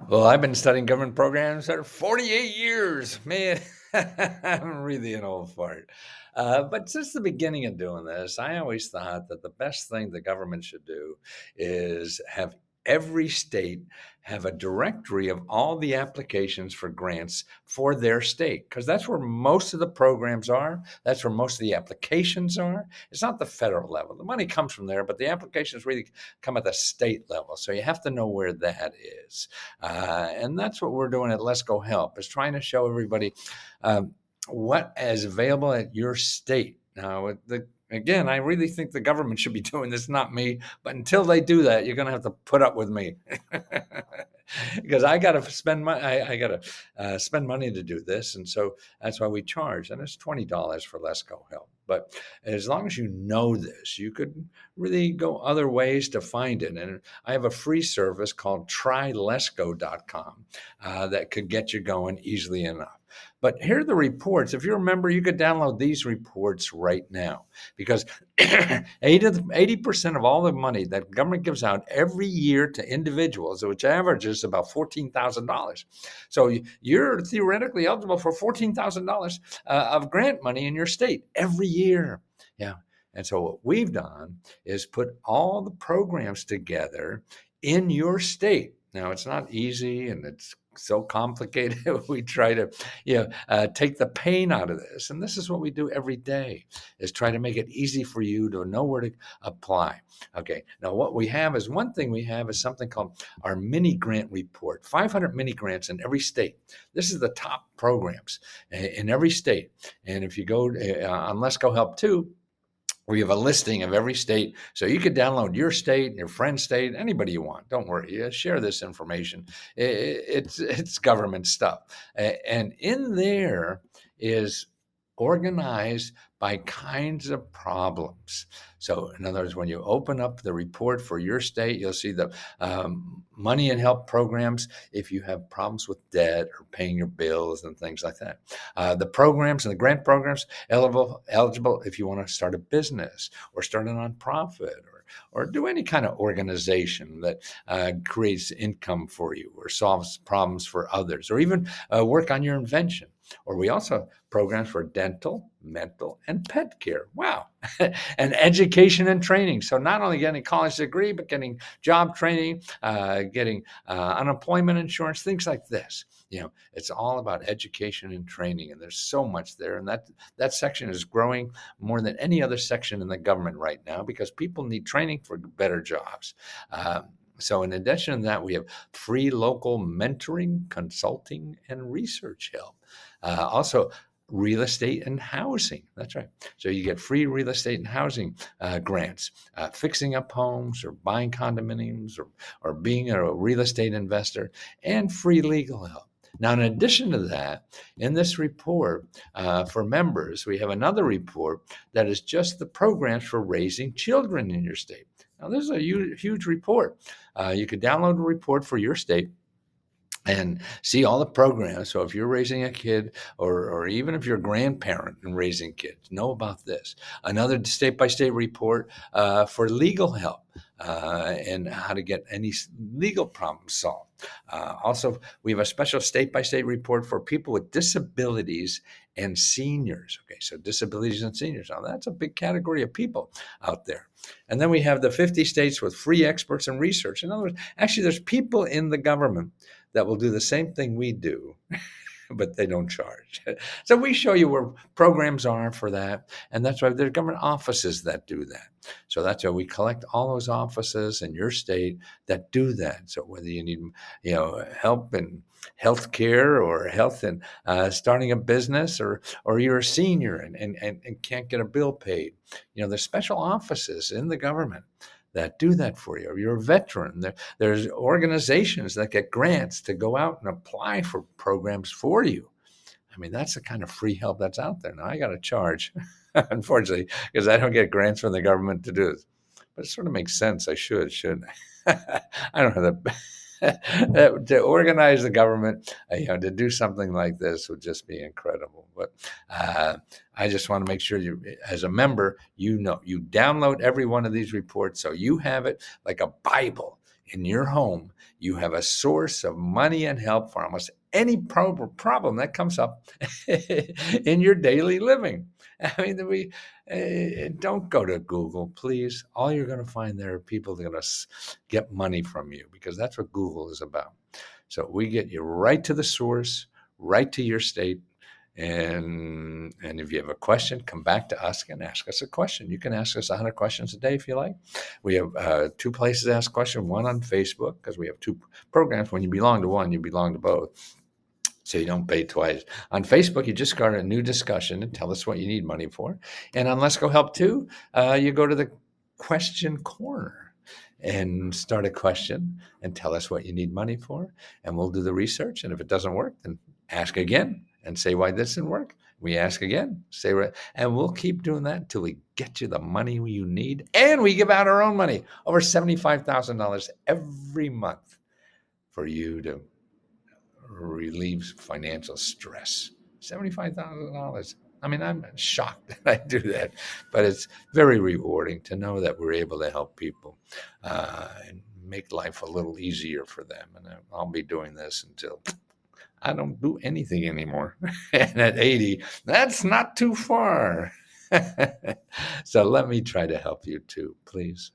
Well, I've been studying government programs for 48 years. Man, I'm really an old fart. But since the beginning of doing this, I always thought that the best thing the government should do is have every state have a directory of all the applications for grants for their state, because that's where most of the programs are. That's where most of the applications are. It's not the federal level. The money comes from there, but the applications really come at the state level. So you have to know where that is. And that's what we're doing at Let's Go Help, is trying to show everybody um, what is available at your state. Now, again, I really think the government should be doing this, not me. But until they do that, you're going to have to put up with me. Because I got to spend money. I got to spend money to do this, and so that's why we charge. And it's $20 for Let's Go Help. But as long as you know this, you could really go other ways to find it. And I have a free service called trylesco.com that could get you going easily enough. But here are the reports. If you remember, you could download these reports right now, because 80% of all the money that government gives out every year to individuals, which averages about $14,000. So you're theoretically eligible for $14,000 of grant money in your state every year. Yeah. And so what we've done is put all the programs together in your state. Now, it's not easy and it's so complicated. We try to, take the pain out of this. And this is what we do every day, is try to make it easy for you to know where to apply. Okay. Now, what we have is one thing we have is something called our mini grant report, 500 mini grants in every state. This is the top programs in every state. And if you go on Let's Go Help too, we have a listing of every state. So you could download your state, your friend's state, anybody you want. Don't worry. Share this information. It's government stuff. And in there is organized by kinds of problems. So in other words, when you open up the report for your state, you'll see the money and help programs if you have problems with debt or paying your bills and things like that. The programs and the grant programs eligible if you want to start a business or start a nonprofit or do any kind of organization that creates income for you or solves problems for others, or even work on your invention. Or we also have programs for dental, mental, and pet care. Wow. And education and training. So not only getting a college degree, but getting job training, getting unemployment insurance, things like this. It's all about education and training, and there's so much there. And that section is growing more than any other section in the government right now, because people need training for better jobs. So in addition to that, we have free local mentoring, consulting, and research help. Also, real estate and housing. That's right. So you get free real estate and housing grants, fixing up homes or buying condominiums or being a real estate investor, and free legal help. Now, in addition to that, in this report for members, we have another report that is just the programs for raising children in your state. Now, this is a huge report. You could download a report for your state and see all the programs. So if you're raising a kid, or even if you're a grandparent and raising kids, know about this. Another state-by-state report for legal help and how to get any legal problems solved. Also, we have a special state-by-state report for people with disabilities and seniors. Okay, so disabilities and seniors. Now, that's a big category of people out there. And then we have the 50 states with free experts and research. In other words, actually, there's people in the government that will do the same thing we do, but they don't charge. So we show you where programs are for that. And that's why there are government offices that do that. So that's why we collect all those offices in your state that do that. So whether you need, help in healthcare or health and starting a business, or you're a senior and can't get a bill paid, there's special offices in the government that do that for you. Or you're a veteran. There's organizations that get grants to go out and apply for programs for you. I mean, that's the kind of free help that's out there. Now, I got to charge, unfortunately, because I don't get grants from the government to do this. But it sort of makes sense. I shouldn't I? I don't know to organize the government, to do something like this would just be incredible. But I just want to make sure you, as a member, you download every one of these reports so you have it like a Bible in your home, you have a source of money and help for almost any problem that comes up in your daily living. I mean, don't go to Google, please. All you're going to find there are people that are going to get money from you, because that's what Google is about. So we get you right to the source, right to your state. And if you have a question, come back to us and ask us a question. You can ask us 100 questions a day if you like. We have 2 places to ask questions, one on Facebook, because we have 2 programs. When you belong to one, you belong to both. So you don't pay twice. On Facebook, you just start a new discussion and tell us what you need money for. And on Let's Go Help Too, you go to the question corner and start a question and tell us what you need money for. And we'll do the research. And if it doesn't work, then ask again and say why this didn't work. We ask again, say, and we'll keep doing that until we get you the money you need. And we give out our own money, over $75,000 every month, for you to relieves financial stress. $75,000. I mean, I'm shocked that I do that, but it's very rewarding to know that we're able to help people and make life a little easier for them. And I'll be doing this until I don't do anything anymore. And at 80, that's not too far. So let me try to help you too, please.